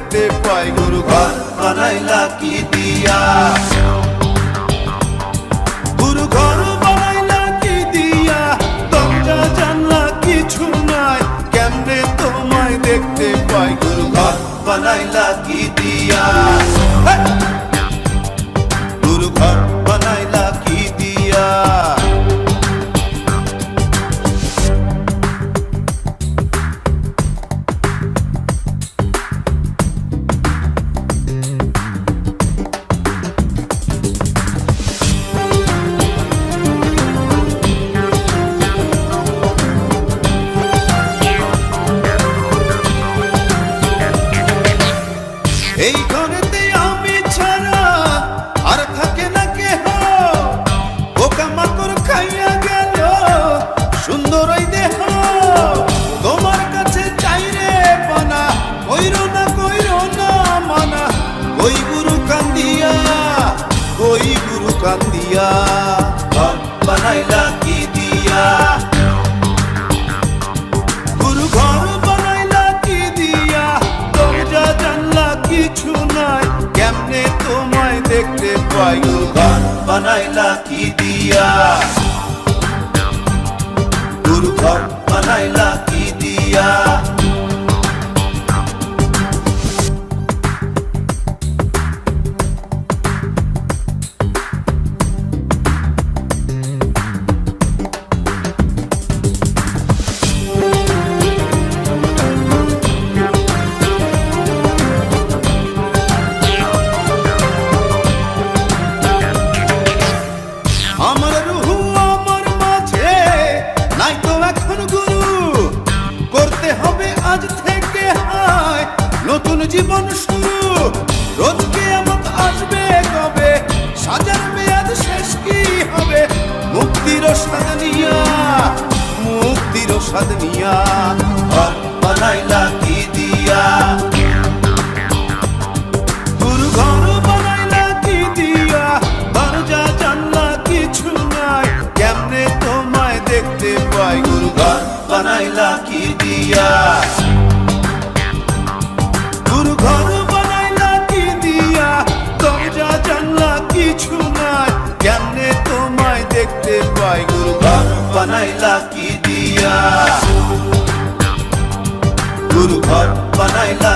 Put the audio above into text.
দেখতে পাই। গুরু ঘর বানাইলা কি দিয়া, গুরু ঘর বানাইলা কি দিয়া, দরজা জানলা কিছু নাই, কেমনে তোমায় দেখতে পাই। গুরু ঘর বানাইলা কি দিয়া, গুরু ঘর বানাইলা কি দিয়া। এই ঘরেতে আমি ছাড়া আর থাকে না কেহ, পোকামাকড় খাইয়া গেল সুন্দর এই দেহ। তোমার কাছে চাই রে পানা, কইরো না মানা। ওই গুরু কান্দিয়া, ওই গুরু কান্দিয়া, ঘর বানাইলা কি দিয়া, গুরু ঘর বানাইলা কি দিয়া, দরজা জানলা কিছু নাই, কেমনে তোমায় দেখতে পাই। গুরু ঘর বানাইলা কি দিয়া, গুরু ঘর বানাইলা কি দিয়া। আমার রুহু আমার মাঝে নাই তো এখন গুরু, করতে হবে আজ থেকে হায় নতুন জীবন শুরু। রোজ কিয়ামত আসবে কবে, সাজার মেয়াদ শেষ কি হবে, মুক্তির স্বাদ নিয়া, মুক্তির স্বাদ নিয়া, ঘর বানাইলা কি দিয়া, গুরু ঘর বানাইলা কি দিয়া, দরজা জানলা কিছু নাই, কেমনে তোমায় দেখতে পাই। গুরু ঘর বানাইলা কি দিয়া, গুরু ঘর বানাইলা কি দিয়া, দরজা জানলা কিছু নাই, কেমনে তোমায় দেখতে পাই। গুরু ঘর বানাইলা কি দিয়া, গুরু ঘর বানাইলা।